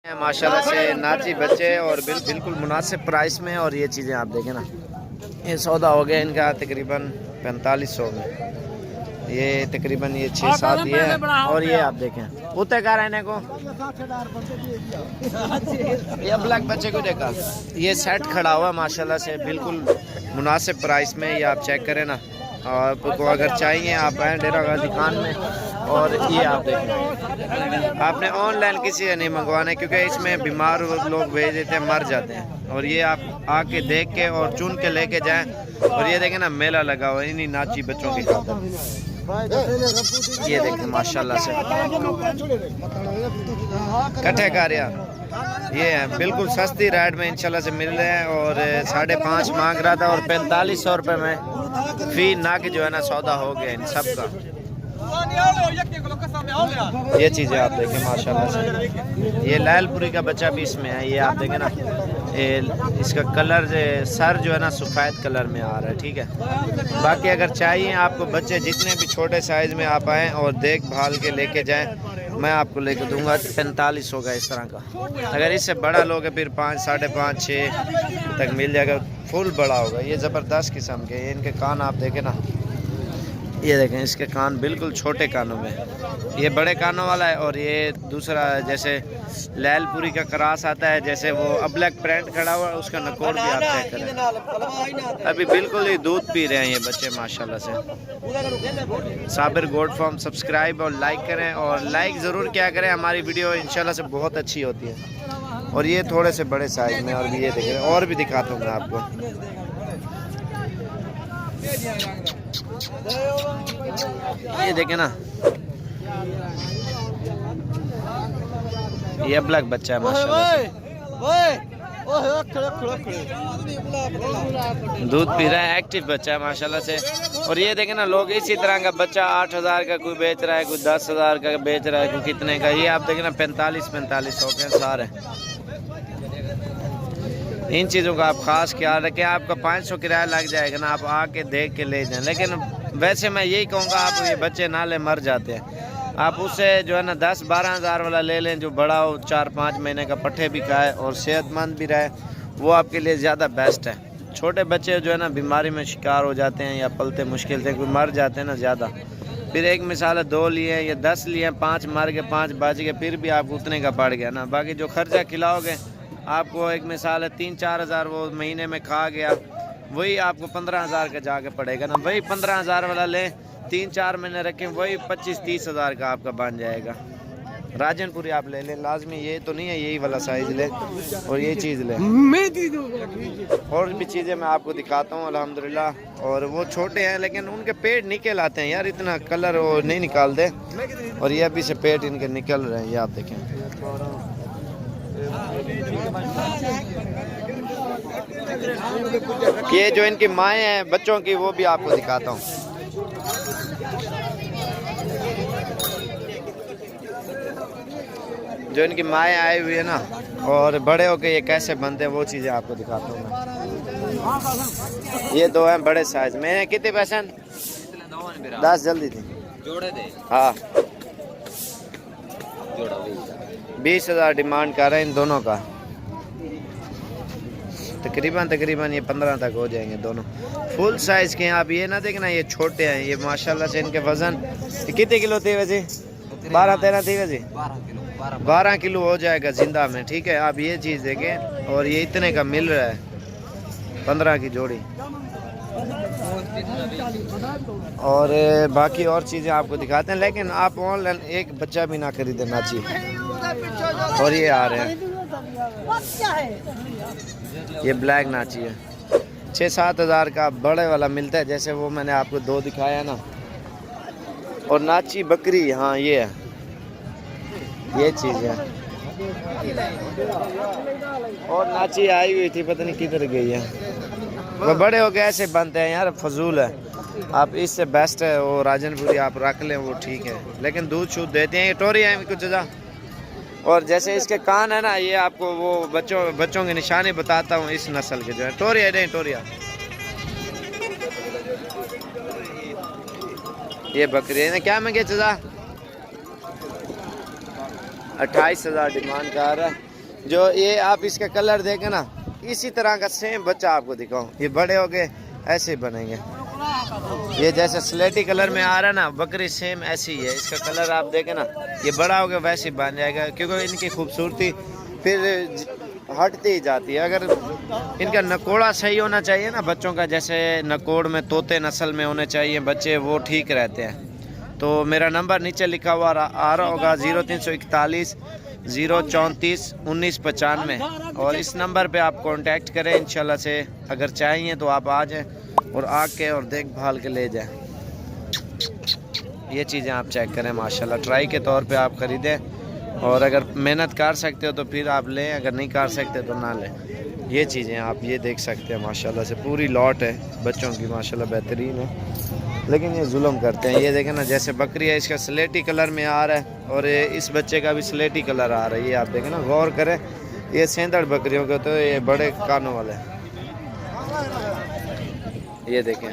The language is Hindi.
माशाल्लाह से नाची बच्चे और बिल्कुल मुनासिब प्राइस में। और ये चीज़ें आप देखें ना, ये सौदा हो गया इनका तकरीबन 4500 में। ये तकरीबन ये 6-7 ये है। और ये आप देखें उतने का रहने को ये ब्लैक बच्चे को देखा, ये सेट खड़ा हुआ माशाल्लाह से बिल्कुल मुनासिब प्राइस में। ये आप चेक करें ना, आपको अगर चाहिए आप आएँ डेरा गाजी खान में। और ये आप देखें, आपने ऑनलाइन किसी से नहीं मंगवाना है क्योंकि इसमें बीमार लोग भेज देते हैं, मर जाते हैं। और ये आप आके देख के और चुन के लेके जाएं। और ये देखें ना, मेला लगा हुआ है इन्हीं नाची बच्चों के खातिर। ये देखें माशाल्लाह से कट्ठे कार्या ये है बिल्कुल सस्ती रेट में इंशाल्लाह से मिल रहे हैं। और 5.5 मांग रहा था और 4500 रुपये में फी नाक जो है ना सौदा हो गया इन सब का। ये चीज़ें आप देखें माशाल्लाह से, ये लालपुरी का बच्चा भी इसमें है। ये आप देखें ना, ये इसका कलर सर जो है ना सफ़ेद कलर में आ रहा है। ठीक है, बाकी अगर चाहिए आपको बच्चे जितने भी छोटे साइज़ में आप आएँ और देखभाल के लेके जाएं, मैं आपको लेके दूंगा 4500 का इस तरह का। अगर इससे बड़ा लोगे फिर 5, 5.5, 6 तक मिल जाएगा, फुल बड़ा होगा। ये ज़बरदस्त किस्म के, ये इनके कान आप देखें ना, ये देखें इसके कान बिल्कुल छोटे कानों में, ये बड़े कानों वाला है। और ये दूसरा जैसे लालपुरी का क्रास आता है, जैसे वो अब्लैक प्रिंट खड़ा हुआ है, उसका नकोर भी आप चेक करें। अभी बिल्कुल ही दूध पी रहे हैं ये बच्चे माशाल्लाह से। साबिर गोट फार्म सब्सक्राइब और लाइक करें, और लाइक ज़रूर क्या करें, हमारी वीडियो इंशाल्लाह से बहुत अच्छी होती है। और ये थोड़े से बड़े साइज़ में, और भी ये देखें, और भी दिखाता हूँ मैं आपको। ये देखें ना, ये ब्लैक बच्चा है माशाल्लाह से, दूध पी रहा है, एक्टिव बच्चा है माशाल्लाह से। और ये देखें ना, लोग इसी तरह का बच्चा 8000 का कोई बेच रहा है, कोई 10,000 का बेच रहा है, कोई कितने का। ये आप देखें ना 4500 के सारे। इन चीज़ों का आप ख़ास ख्याल रखें। आपका 500 किराया लग जाएगा ना, आप आके देख के ले जाएं। लेकिन वैसे मैं यही कहूँगा, आप ये बच्चे ना ले, मर जाते हैं। आप उससे जो है ना 10-12 हज़ार वाला ले लें, जो बड़ा हो, 4-5 महीने का, पट्ठे भी खाए और सेहतमंद भी रहे, वो आपके लिए ज़्यादा बेस्ट है। छोटे बच्चे जो है ना बीमारी में शिकार हो जाते हैं या पलते मुश्किल से, कोई मर जाते हैं ना ज़्यादा। फिर एक मिसाल है 2 लिए या 10 लिए, 5 मर गए, 5 बच गए, फिर भी आपको उतने का पड़ गया ना। बाकी जो खर्चा खिलाओगे आपको, एक मिसाल है 3-4 हज़ार वो महीने में खा गया, वही आपको 15,000 का जाके पड़ेगा ना। वही 15,000 वाला लें, 3-4 महीने रखें, वही 25-30 हज़ार का आपका बन जाएगा। राजनपुरी आप ले लें लाजमी, ये तो नहीं है, यही वाला साइज़ लें और ये चीज़ लें। और भी चीज़ें मैं आपको दिखाता हूँ अल्हम्दुलिल्लाह। और वो छोटे हैं लेकिन उनके पेट निकल आते हैं यार, इतना कलर वो नहीं निकालते। और ये अभी से पेट इनके निकल रहे हैं, ये आप देखें। ये जो इनकी माएँ हैं बच्चों की, वो भी आपको दिखाता हूँ। जो इनकी माएँ आई हुई है ना, और बड़े होके ये कैसे बनते हैं, वो चीज़ें आपको दिखाता हूँ मैं। ये 2 हैं बड़े साइज में। कितने पैसे? 10 जल्दी थी जोड़े दे। हाँ, 20,000 डिमांड कर रहे हैं इन दोनों का। तकरीबन ये 15 तक हो जाएंगे दोनों, फुल साइज के हैं। आप ये ना देखना, ये छोटे हैं ये माशाल्लाह से। इनके वजन कितने किलो थे वैसे? 12-13 थी वैसे? 12 किलो हो जाएगा जिंदा में। ठीक है, आप ये चीज़ देखें। और ये इतने का मिल रहा है, 15 की जोड़ी। और बाकी और चीज़ें आपको दिखाते हैं, लेकिन आप ऑनलाइन एक बच्चा भी ना खरीदना चाहिए। और ये आ रहे हैं, ये ब्लैक नाची है, 6-7 हज़ार का बड़े वाला मिलता है, जैसे वो मैंने आपको 2 दिखाया ना। और नाची बकरी, हाँ ये है, ये चीज़ है। और नाची आई हुई थी, पता नहीं किधर गई है। वो बड़े हो गए ऐसे बनते हैं यार, फजूल है। आप इससे बेस्ट है वो राजनपुरी आप रख लें, वो ठीक है, लेकिन दूध शूध देते हैं। ये टोरी है कुछ ज़्यादा। और जैसे इसके कान है ना, ये आपको वो बच्चों की निशानी बताता हूँ इस नस्ल के, जो है टोरिया नहीं टोरिया। ये बकरी है ना, क्या महंगे चजा? 28,000 डिमांड कर रहा है। जो ये आप इसका कलर देखें ना, इसी तरह का सेम बच्चा आपको दिखाऊं। ये बड़े हो गए ऐसे ही बनेंगे। ये जैसे स्लेटी कलर में आ रहा है ना, बकरी सेम ऐसी ही है। इसका कलर आप देखें ना, ये बड़ा हो गया वैसे ही बन जाएगा, क्योंकि इनकी खूबसूरती फिर हटती ही जाती है। अगर इनका नकोड़ा सही होना चाहिए ना बच्चों का, जैसे नकोड़ में तोते नस्ल में होने चाहिए बच्चे, वो ठीक रहते हैं। तो मेरा नंबर नीचे लिखा हुआ आ रहा होगा 0341 034 1995, और इस नंबर पे आप कांटेक्ट करें। इंशाल्लाह से अगर चाहिए तो आप आ जाएं और आके और देखभाल के ले जाएं। ये चीज़ें आप चेक करें, माशाल्लाह ट्राई के तौर पे आप ख़रीदें, और अगर मेहनत कर सकते हो तो फिर आप लें, अगर नहीं कर सकते तो ना लें। ये चीज़ें आप ये देख सकते हैं, माशाल्लाह से पूरी लॉट है बच्चों की, माशाल्लाह बेहतरीन है। लेकिन ये जुल्म करते हैं। ये देखें ना, जैसे बकरी है इसका स्लेटी कलर में आ रहा है, और इस बच्चे का भी स्लेटी कलर आ रहा है। ये आप देखें ना, गौर करें, ये सेंधड़ बकरियों के, तो ये बड़े कानों वाले हैं। ये देखें।